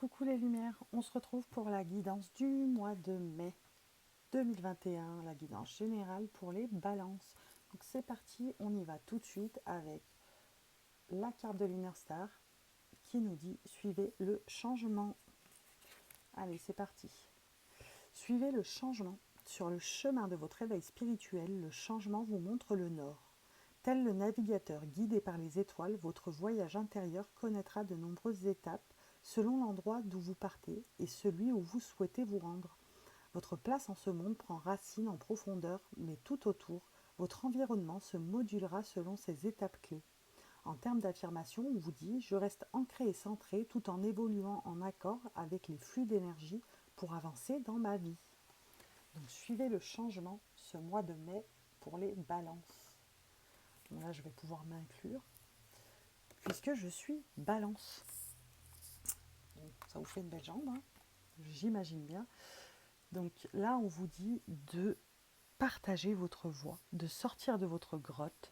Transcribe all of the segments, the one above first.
Coucou les lumières, on se retrouve pour la guidance du mois de mai 2021, la guidance générale pour les balances. Donc c'est parti, on y va tout de suite avec la carte de l'Inner Star qui nous dit suivez le changement. Allez, c'est parti. Suivez le changement. Sur le chemin de votre éveil spirituel, le changement vous montre le nord. Tel le navigateur guidé par les étoiles, votre voyage intérieur connaîtra de nombreuses étapes selon l'endroit d'où vous partez et celui où vous souhaitez vous rendre. Votre place en ce monde prend racine en profondeur, mais tout autour, votre environnement se modulera selon ces étapes clés. En termes d'affirmation, on vous dit « Je reste ancré et centré tout en évoluant en accord avec les flux d'énergie pour avancer dans ma vie. » Donc suivez le changement ce mois de mai pour les balances. Bon, là, je vais pouvoir m'inclure puisque je suis balance. Bon, ça vous fait une belle jambe, hein, j'imagine bien. Donc là, on vous dit de partager votre voix, de sortir de votre grotte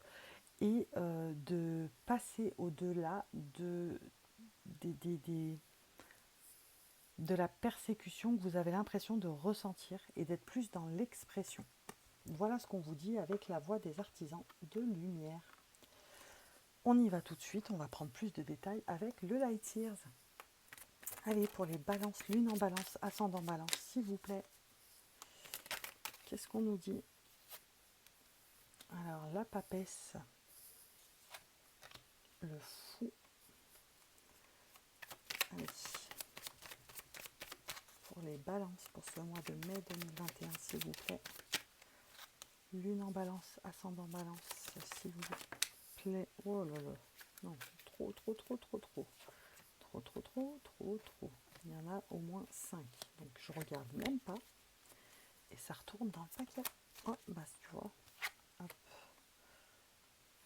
et de passer au-delà de la persécution que vous avez l'impression de ressentir et d'être plus dans l'expression. Voilà ce qu'on vous dit avec la voix des artisans de lumière. On y va tout de suite, on va prendre plus de détails avec le Light Years. Allez, pour les balances, lune en balance, ascendant balance, s'il vous plaît. Qu'est-ce qu'on nous dit? Alors, la papesse, le fou. Allez, pour les balances, pour ce mois de mai 2021, s'il vous plaît. Lune en balance, ascendant balance, s'il vous plaît. Oh là là, non, trop. Il y en a au moins 5. Donc, je regarde même pas. Et ça retourne dans le paquet. Oh, bah, tu vois. Hop.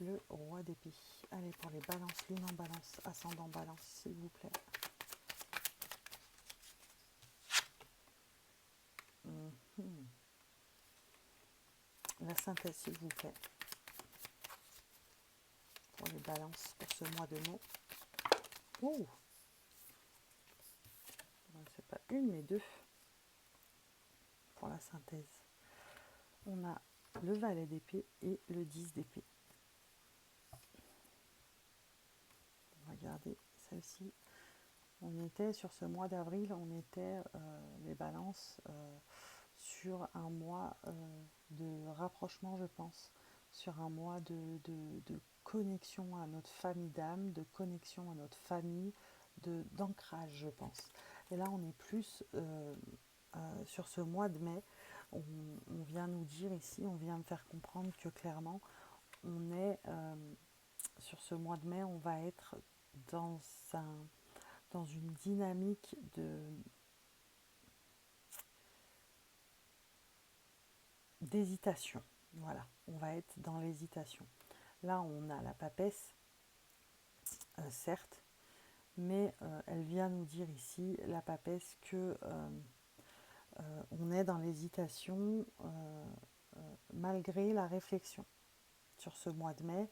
Le roi d'épée. Allez, pour les balances, lune en balance, ascendant balance, s'il vous plaît. La synthèse, s'il vous plaît. Pour les balances, pour ce mois de mai. Oh, c'est pas une, mais deux. Pour la synthèse. On a le valet d'épée et le 10 d'épée. Regardez celle-ci. On était sur ce mois d'avril, on était les balances sur un mois de rapprochement, je pense, sur un mois de connexion à notre famille d'âme, de connexion à notre famille, d'ancrage, je pense. Et là, on est plus sur ce mois de mai. On vient nous dire ici, on vient me faire comprendre que clairement, on est sur ce mois de mai, on va être dans une dynamique d'hésitation. Voilà, on va être dans l'hésitation. Là, on a la papesse, certes, mais elle vient nous dire ici, la papesse, que on est dans l'hésitation malgré la réflexion. Sur ce mois de mai,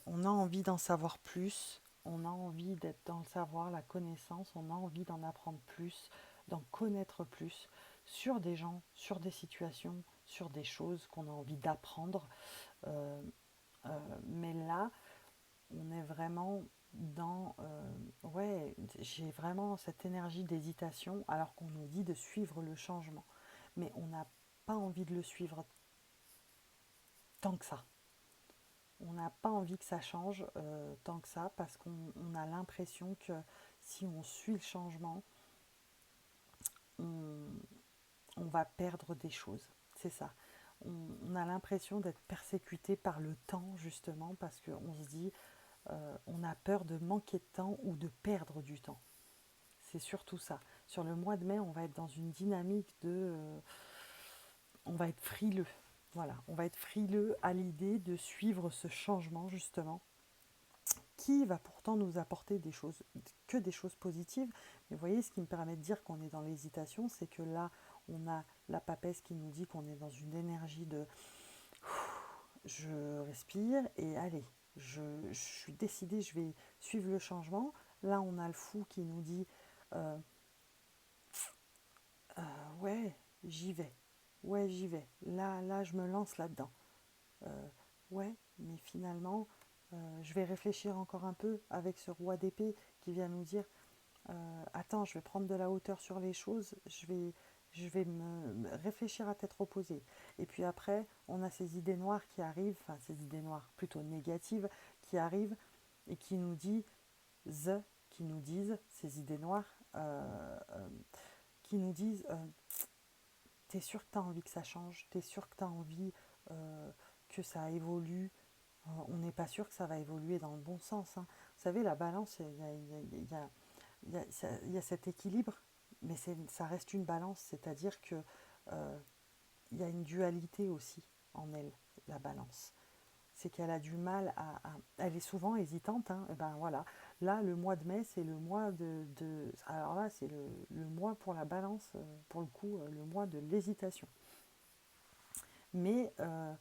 on a envie d'en savoir plus, on a envie d'être dans le savoir, la connaissance, on a envie d'en apprendre plus, d'en connaître plus sur des gens, sur des situations, sur des choses qu'on a envie d'apprendre. Mais là, on est vraiment dans... ouais, j'ai vraiment cette énergie d'hésitation alors qu'on nous dit de suivre le changement. Mais on n'a pas envie de le suivre tant que ça. On n'a pas envie que ça change tant que ça parce qu'on a l'impression que si on suit le changement, on, on va perdre des choses. C'est ça. On a l'impression d'être persécuté par le temps justement parce qu'on se dit on a peur de manquer de temps ou de perdre du temps. C'est surtout ça. Sur le mois de mai, on va être dans une dynamique de... on va être frileux. Voilà, on va être frileux à l'idée de suivre ce changement justement qui va pourtant nous apporter que des choses positives. Mais vous voyez, ce qui me permet de dire qu'on est dans l'hésitation, c'est que là, on a la papesse qui nous dit qu'on est dans une énergie de je respire et allez, je suis décidée, je vais suivre le changement. Là, on a le fou qui nous dit euh, ouais, j'y vais. Ouais, j'y vais. Là, je me lance là-dedans. Euh, ouais, mais finalement, je vais réfléchir encore un peu avec ce roi d'épée qui vient nous dire attends, je vais prendre de la hauteur sur les choses, je vais me réfléchir à tête reposée. Et puis après, on a ces idées noires qui arrivent, enfin ces idées noires plutôt négatives qui arrivent et qui nous disent ces idées noires, qui nous disent t'es sûr que t'as envie que ça change, t'es sûr que t'as envie euh, que ça évolue. On n'est pas sûr que ça va évoluer dans le bon sens, hein. Vous savez, la balance, il y a cet équilibre, mais ça reste une balance, c'est-à-dire que euh, il y a une dualité aussi en elle, la balance. C'est qu'elle a du mal elle est souvent hésitante, hein. Et ben voilà. Là, le mois de mai, c'est le mois alors là, c'est le mois pour la balance, pour le coup, le mois de l'hésitation. Mais euh,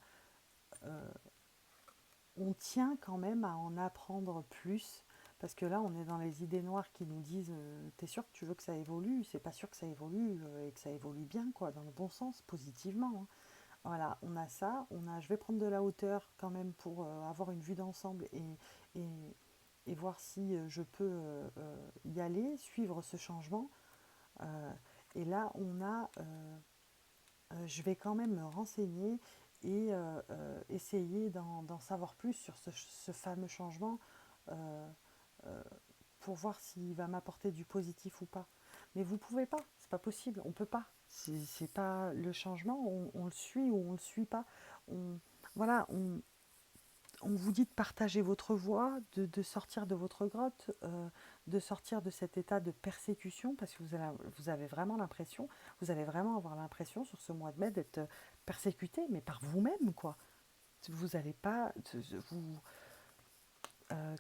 on tient quand même à en apprendre plus, parce que là on est dans les idées noires qui nous disent t'es sûr que tu veux que ça évolue, c'est pas sûr que ça évolue et que ça évolue bien, quoi, dans le bon sens, positivement, hein. Voilà, on a ça, je vais prendre de la hauteur quand même pour avoir une vue d'ensemble et, et voir si je peux y aller, suivre ce changement. Euh, et là on a je vais quand même me renseigner et essayer d'en savoir plus sur ce fameux changement euh, euh, pour voir s'il va m'apporter du positif ou pas. Mais vous pouvez pas, c'est pas possible, on peut pas. C'est pas le changement, on le suit ou on le suit pas. On, voilà, on vous dit de partager votre voix, de sortir de votre grotte, de sortir de cet état de persécution, parce que vous avez vraiment l'impression, vous allez vraiment avoir l'impression sur ce mois de mai d'être persécuté, mais par vous-même, quoi. Vous n'allez pas,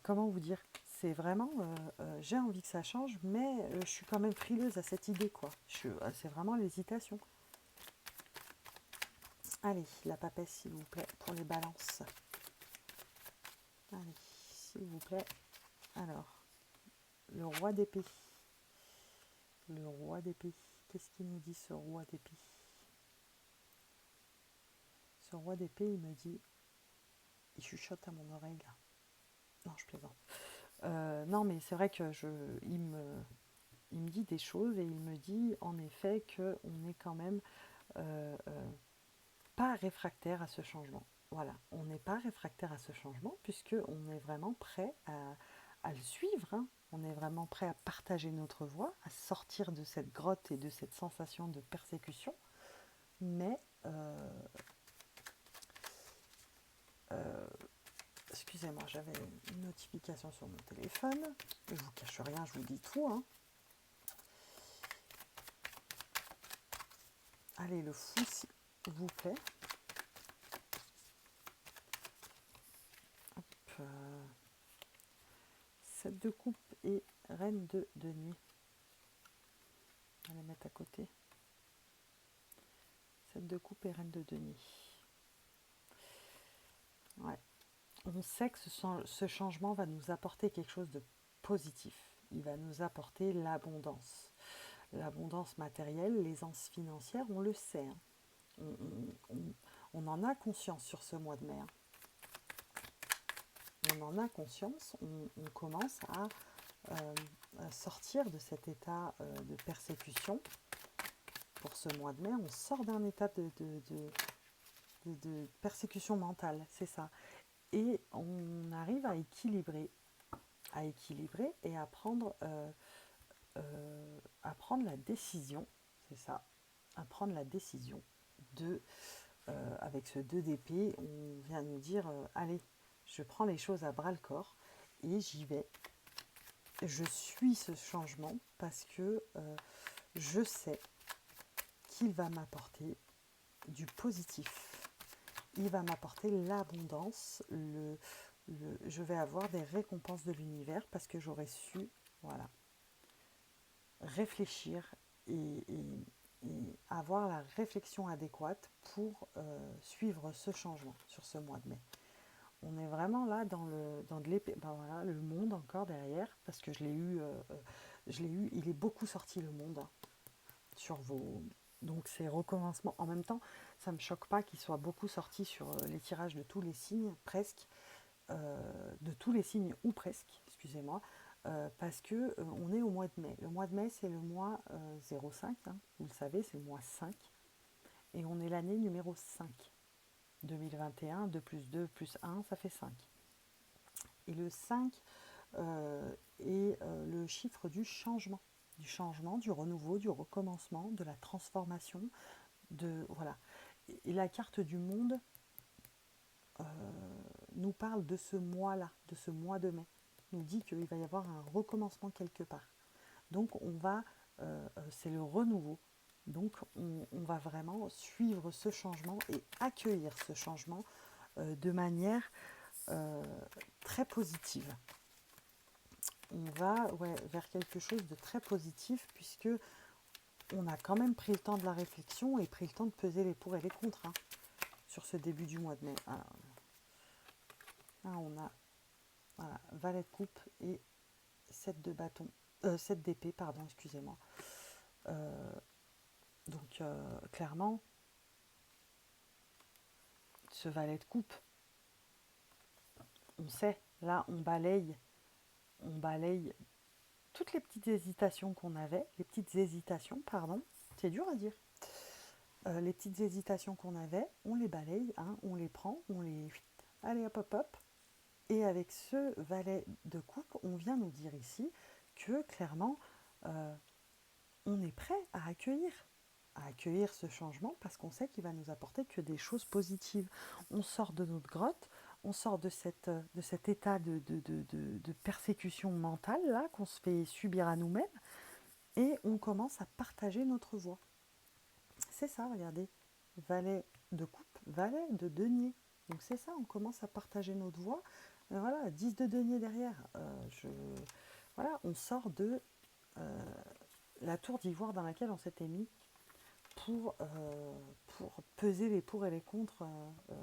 comment vous dire, c'est vraiment, j'ai envie que ça change, mais je suis quand même frileuse à cette idée, quoi. C'est vraiment l'hésitation. Allez, la papesse, s'il vous plaît, pour les balances. Allez, s'il vous plaît. Alors, le roi d'épée. Le roi d'épée. Qu'est-ce qu'il nous dit, ce roi d'épée? Ce roi d'épée, il me dit... Il chuchote à mon oreille, là. Non, je plaisante. Non, mais c'est vrai que il me dit des choses et il me dit, en effet, qu'on est quand même pas réfractaire à ce changement. Voilà, on n'est pas réfractaire à ce changement puisqu'on est vraiment prêt à le suivre, hein. On est vraiment prêt à partager notre voix, à sortir de cette grotte et de cette sensation de persécution. Mais, euh, excusez-moi, j'avais une notification sur mon téléphone. Je vous cache rien, je vous dis tout, hein. Allez, le fou, s'il vous plaît. Hop, 7 de coupe et reine de denier. On va les mettre à côté. 7 de coupe et reine de denier. Ouais. On sait que ce changement va nous apporter quelque chose de positif. Il va nous apporter l'abondance. L'abondance matérielle, l'aisance financière, on le sait, hein. On en a conscience sur ce mois de mai, hein. On en a conscience, on commence à sortir de cet état de persécution. Pour ce mois de mai, on sort d'un état de persécution mentale, c'est ça. Et on arrive à équilibrer et à prendre la décision, c'est ça, à prendre la décision avec ce 2 d'épée, on vient nous dire, allez, je prends les choses à bras le corps et j'y vais. Je suis ce changement parce que je sais qu'il va m'apporter du positif. Il va m'apporter l'abondance, je vais avoir des récompenses de l'univers parce que j'aurai su, voilà, réfléchir et avoir la réflexion adéquate pour suivre ce changement sur ce mois de mai. On est vraiment là dans de l'épée. Ben voilà, le monde encore derrière, parce que je l'ai eu, il est beaucoup sorti le monde hein, sur vos. Donc ces recommencements. En même temps, ça me choque pas qu'il soit beaucoup sorti sur les tirages de tous les signes, presque, de tous les signes ou presque, excusez-moi, parce que on est au mois de mai. Le mois de mai, c'est le mois 05, hein, vous le savez, c'est le mois 5, et on est l'année numéro 5. 2021, 2 plus 2 plus 1, ça fait 5. Et le 5 est le chiffre du changement, du renouveau, du recommencement, de la transformation, de voilà. Et la carte du monde euh, nous parle de ce mois-là, de ce mois de mai, nous dit qu'il va y avoir un recommencement quelque part. Donc c'est le renouveau. Donc on va vraiment suivre ce changement et accueillir ce changement de manière euh, très positive. On va vers quelque chose de très positif puisque on a quand même pris le temps de la réflexion et pris le temps de peser les pour et les contre hein, sur ce début du mois de mai. Alors, là, on a voilà, valet de coupe et 7 de bâton, 7 d'épée, pardon, excusez-moi. Euh, donc clairement, ce valet de coupe, on sait, là on balaye toutes les petites hésitations qu'on avait, les petites hésitations, pardon, c'est dur à dire. Les petites hésitations qu'on avait, on les balaye, hein, on les prend, on les... Allez hop hop hop. Et avec ce valet de coupe, on vient nous dire ici que clairement, on est prêt à accueillir ce changement parce qu'on sait qu'il va nous apporter que des choses positives. On sort de notre grotte, on sort de cet état de persécution mentale là qu'on se fait subir à nous-mêmes et on commence à partager notre voix. C'est ça, regardez. Valet de coupe, valet de denier. Donc c'est ça, on commence à partager notre voix. Et voilà, 10 de denier derrière. Voilà, on sort de la tour d'ivoire dans laquelle on s'était mis pour peser les pour et les contre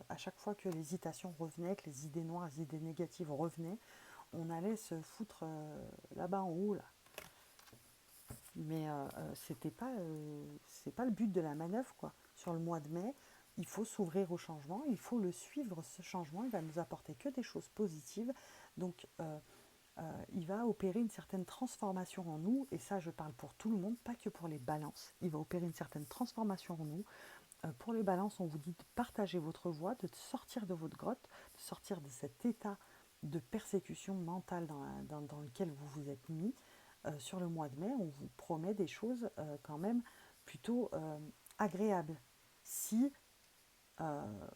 à chaque fois que l'hésitation revenait, que les idées noires, les idées négatives revenaient. On allait se foutre là-bas en haut, là. Mais c'est pas le but de la manœuvre, quoi. Sur le mois de mai, il faut s'ouvrir au changement, il faut le suivre, ce changement, il va nous apporter que des choses positives. Donc, il va opérer une certaine transformation en nous, et ça, je parle pour tout le monde, pas que pour les balances. Il va opérer une certaine transformation en nous. Pour les balances, on vous dit de partager votre voix, de sortir de votre grotte, de sortir de cet état de persécution mentale dans lequel vous vous êtes mis. Sur le mois de mai, on vous promet des choses quand même plutôt agréables. Si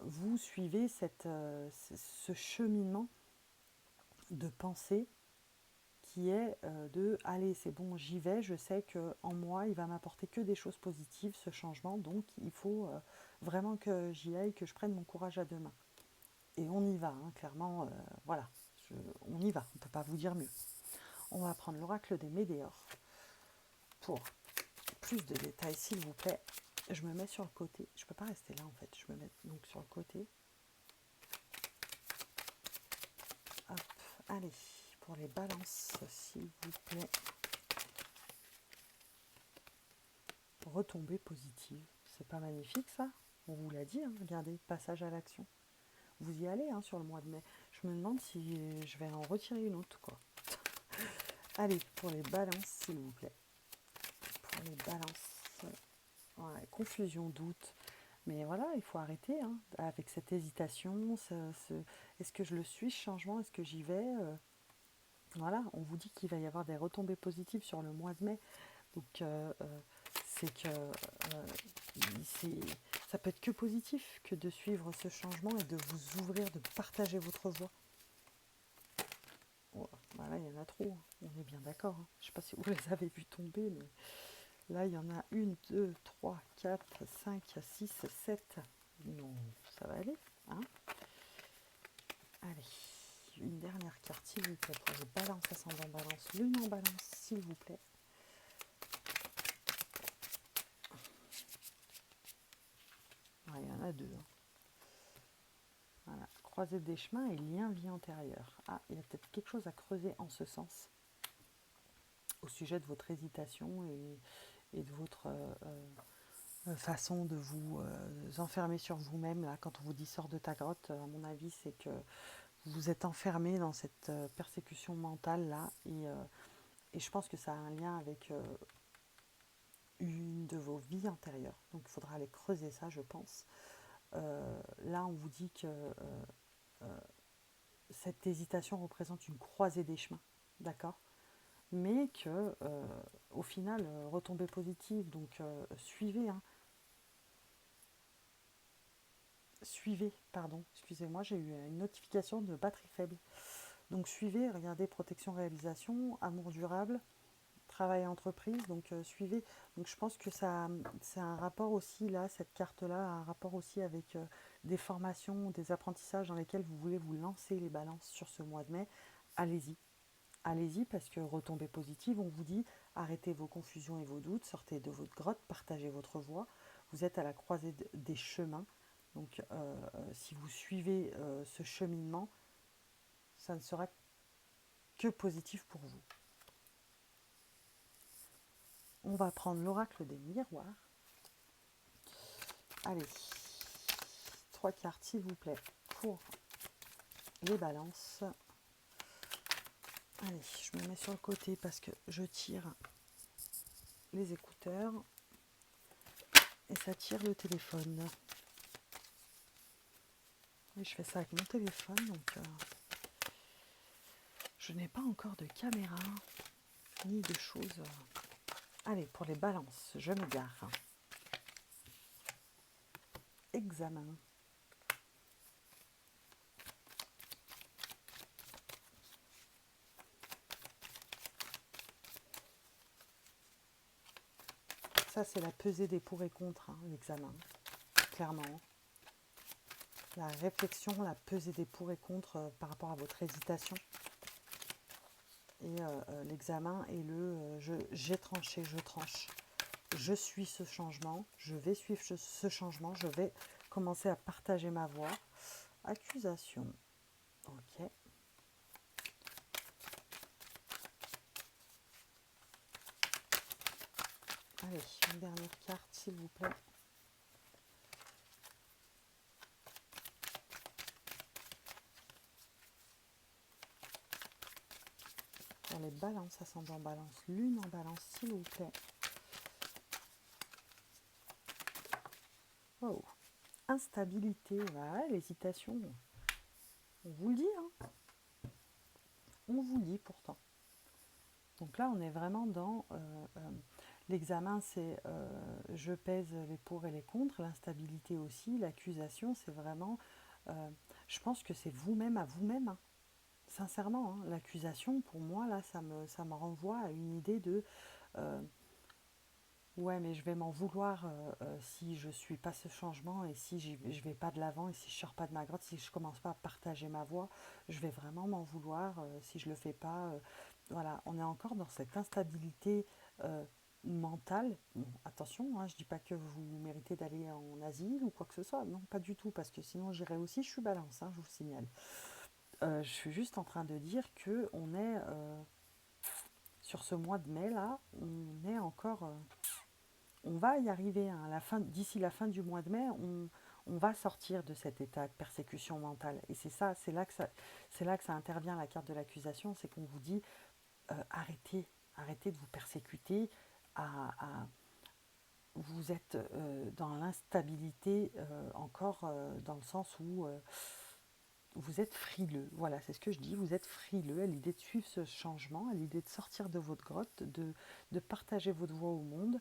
vous suivez ce cheminement de pensée qui est de allez, c'est bon, j'y vais, je sais qu'en moi, il va m'apporter que des choses positives, ce changement, donc il faut vraiment que j'y aille, que je prenne mon courage à deux mains. Et on y va, hein, clairement, voilà, on y va, on ne peut pas vous dire mieux. On va prendre l'oracle des Médéors pour plus de détails, s'il vous plaît. Je me mets sur le côté, je ne peux pas rester là en fait, je me mets donc sur le côté. Hop, allez, pour les balances, s'il vous plaît. Retombée positive. C'est pas magnifique ça? On vous l'a dit, hein, regardez, passage à l'action. Vous y allez hein, sur le mois de mai. Je me demande si je vais en retirer une autre, quoi. Allez, pour les balances, s'il vous plaît. Pour les balances. Ouais, confusion, doute. Mais voilà, il faut arrêter hein, avec cette hésitation. Est-ce que je le suis, ce changement? Est-ce que j'y vais Voilà, on vous dit qu'il va y avoir des retombées positives sur le mois de mai. Donc, c'est que ça peut être que positif que de suivre ce changement et de vous ouvrir, de partager votre voix. Oh, bah là, il y en a trop, hein. On est bien d'accord. Hein. Je ne sais pas si vous les avez vus tomber, mais là, il y en a 1, 2, 3, 4, 5, 6, 7. Non, ça va aller. Hein Allez, une dernière carte, s'il vous plaît, pour les balances ascendant balance. Lune en balance, s'il vous plaît. Ouais, il y en a deux. Hein. Voilà, croisée des chemins et lien vie antérieure. Ah, il y a peut-être quelque chose à creuser en ce sens, au sujet de votre hésitation et de votre façon de vous enfermer sur vous-même. Là, quand on vous dit sors de ta grotte, à mon avis, c'est que vous vous êtes enfermé dans cette persécution mentale là, et je pense que ça a un lien avec une de vos vies antérieures. Donc il faudra aller creuser ça, je pense. Là, on vous dit que cette hésitation représente une croisée des chemins, d'accord, mais que au final, retombée positive, donc suivez, hein, suivez, pardon, excusez-moi, j'ai eu une notification de batterie faible. Donc suivez, regardez protection réalisation, amour durable, travail et entreprise, donc suivez. Donc je pense que ça, c'est un rapport aussi, là, cette carte-là, un rapport aussi avec des formations, des apprentissages dans lesquels vous voulez vous lancer les balances sur ce mois de mai. Allez-y. Allez-y parce que retombée positive, on vous dit arrêtez vos confusions et vos doutes, sortez de votre grotte, partagez votre voie. Vous êtes à la croisée des chemins. Donc si vous suivez ce cheminement, ça ne sera que positif pour vous. On va prendre l'oracle des miroirs. Allez, 3 cartes s'il vous plaît pour les balances. Allez, je me mets sur le côté parce que je tire les écouteurs et ça tire le téléphone. Et je fais ça avec mon téléphone, donc je n'ai pas encore de caméra ni de choses. Allez, pour les balances, je m'égare. Examen. Ça, c'est la pesée des pour et contre, hein, l'examen, clairement. La réflexion, la pesée des pour et contre par rapport à votre hésitation. Et l'examen est j'ai tranché, je tranche. Je suis ce changement, je vais suivre ce changement, je vais commencer à partager ma voix. Accusation. Ok. Allez, une dernière carte, s'il vous plaît. Pour les balances, ascendant balance, lune en balance, s'il vous plaît. Wow. Instabilité, voilà, l'hésitation. On vous le dit, hein. On vous le dit pourtant. Donc là, on est vraiment dans l'examen, c'est je pèse les pour et les contre, l'instabilité aussi, l'accusation, c'est vraiment, je pense que c'est vous-même à vous-même, hein. Sincèrement, hein, l'accusation, pour moi, là, ça me renvoie à une idée de ouais, mais je vais m'en vouloir si je suis pas ce changement et si je vais pas de l'avant et si je sors pas de ma grotte, si je commence pas à partager ma voix, je vais vraiment m'en vouloir si je le fais pas. Voilà, on est encore dans cette instabilité mentale. Bon, attention, hein, je dis pas que vous méritez d'aller en asile ou quoi que ce soit, non, pas du tout, parce que sinon j'irai aussi, je suis balance, hein, je vous signale. Je suis juste en train de dire que on est sur ce mois de mai là, on est encore on va y arriver, hein. D'ici la fin du mois de mai, on va sortir de cet état de persécution mentale. Et c'est ça, c'est là que ça intervient, la carte de l'accusation, c'est qu'on vous dit arrêtez de vous persécuter, vous êtes dans l'instabilité encore dans le sens où vous êtes frileux. Voilà, c'est ce que je dis, vous êtes frileux à l'idée de suivre ce changement, à l'idée de sortir de votre grotte, de partager votre voix au monde.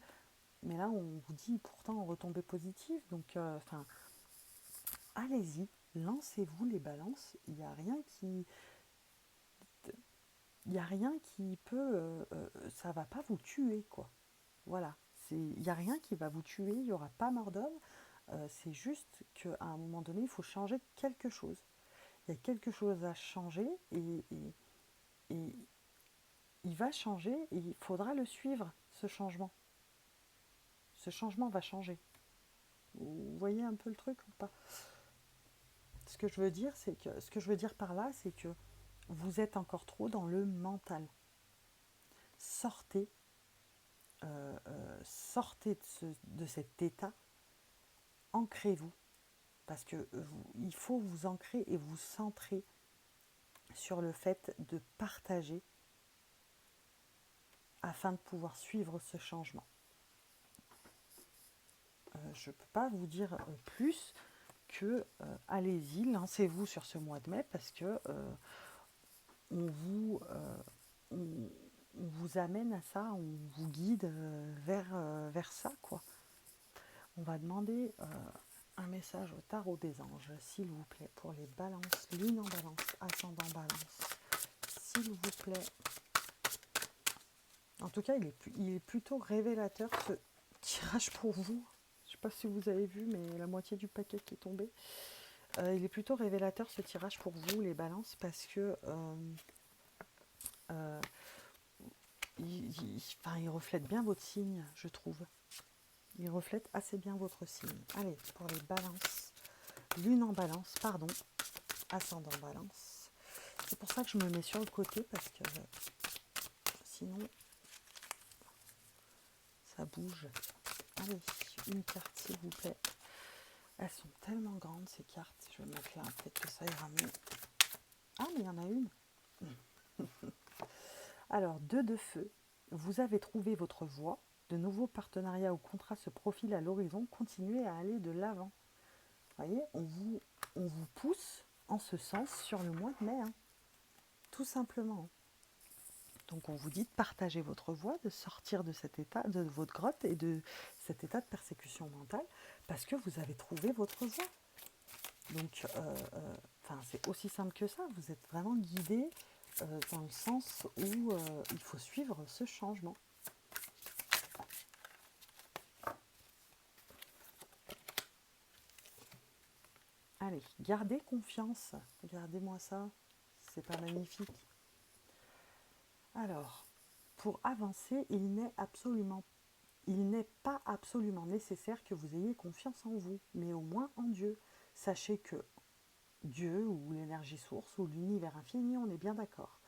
Mais là, on vous dit pourtant en retombée positive. Donc, allez-y, lancez-vous les balances. Il n'y a rien qui peut... ça va pas vous tuer, quoi. Voilà. Il n'y a rien qui va vous tuer. Il n'y aura pas mort d'homme. C'est juste qu'à un moment donné, il faut changer quelque chose. Il y a quelque chose à changer et il va changer et il faudra le suivre, ce changement. Ce changement va changer. Vous voyez un peu le truc ou pas? ce que je veux dire, c'est que ce que je veux dire par là, c'est que vous êtes encore trop dans le mental. Sortez, sortez de cet état, ancrez-vous, parce que il faut vous ancrer et vous centrer sur le fait de partager afin de pouvoir suivre ce changement. Je ne peux pas vous dire plus que allez-y, lancez-vous sur ce mois de mai parce que on on, on vous amène à ça, on vous guide vers ça, quoi. On va demander un message au tarot des anges, s'il vous plaît, pour les balances, lune en balance, ascendant balance, s'il vous plaît. En tout cas, il est plutôt révélateur ce tirage pour vous. Je ne sais pas si vous avez vu, mais la moitié du paquet qui est tombé. Il est plutôt révélateur ce tirage pour vous, les balances, parce que il reflète bien votre signe, je trouve. Il reflète assez bien votre signe. Allez, pour les balances, lune en balance, pardon, ascendant balance. C'est pour ça que je me mets sur le côté, parce que sinon, ça bouge. Allez, une carte, s'il vous plaît. Elles sont tellement grandes, ces cartes. Je vais mettre là, peut-être que ça ira mieux. Ah, mais il y en a une. Alors, 2 de feu. Vous avez trouvé votre voie. De nouveaux partenariats ou contrats se profilent à l'horizon. Continuez à aller de l'avant. Vous voyez, on vous pousse en ce sens sur le mois de mai. Hein. Tout simplement. Donc on vous dit de partager votre voie, de sortir de cet état, de votre grotte et de cet état de persécution mentale, parce que vous avez trouvé votre voie. Donc, c'est aussi simple que ça. Vous êtes vraiment guidé dans le sens où il faut suivre ce changement. Allez, gardez confiance. Regardez-moi ça. C'est pas magnifique. Alors, pour avancer, il n'est pas absolument nécessaire que vous ayez confiance en vous, mais au moins en Dieu. Sachez que Dieu ou l'énergie source ou l'univers infini, on est bien d'accord.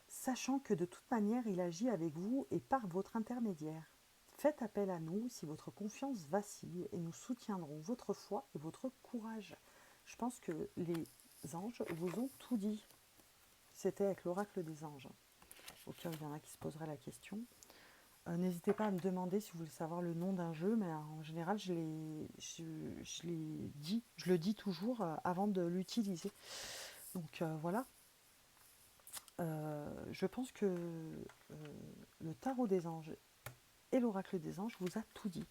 Sachant que de toute manière, il agit avec vous et par votre intermédiaire. Faites appel à nous si votre confiance vacille et nous soutiendrons votre foi et votre courage. Je pense que les anges vous ont tout dit. C'était avec l'oracle des anges. Au cas où il y en a qui se poseraient la question. N'hésitez pas à me demander si vous voulez savoir le nom d'un jeu, mais en général, je le dis toujours avant de l'utiliser. Donc voilà. Je pense que le tarot des anges et l'oracle des anges vous a tout dit.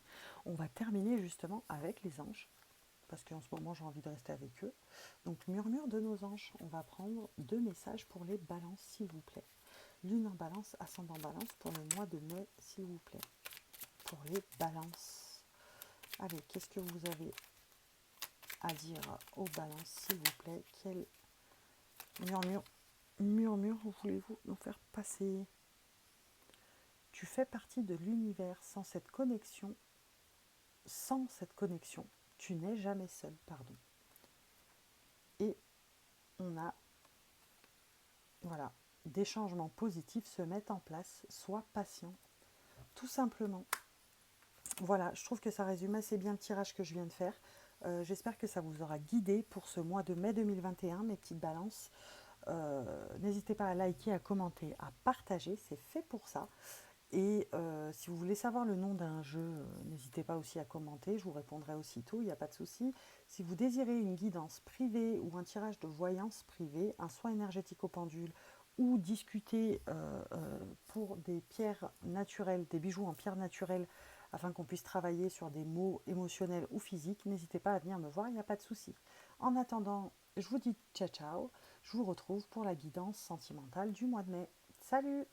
On va terminer justement avec les anges, parce qu'en ce moment j'ai envie de rester avec eux. Donc murmure de nos anges, on va prendre 2 messages pour les balances s'il vous plaît. Lune en balance, ascendant balance pour le mois de mai s'il vous plaît. Pour les balances. Allez, qu'est-ce que vous avez à dire aux balances s'il vous plaît? Quel murmure voulez-vous nous faire passer? Tu fais partie de l'univers. Sans cette connexion, tu n'es jamais seul, pardon. Et on a, voilà, des changements positifs se mettent en place. Sois patient, tout simplement. Voilà, je trouve que ça résume assez bien le tirage que je viens de faire. J'espère que ça vous aura guidé pour ce mois de mai 2021, mes petites balances. N'hésitez pas à liker, à commenter, à partager, c'est fait pour ça. Et si vous voulez savoir le nom d'un jeu, n'hésitez pas aussi à commenter, je vous répondrai aussitôt, il n'y a pas de souci. Si vous désirez une guidance privée ou un tirage de voyance privée, un soin énergétique au pendule, ou discuter pour des pierres naturelles, des bijoux en pierre naturelle, afin qu'on puisse travailler sur des maux émotionnels ou physiques, n'hésitez pas à venir me voir, il n'y a pas de souci. En attendant, je vous dis ciao ciao, je vous retrouve pour la guidance sentimentale du mois de mai. Salut!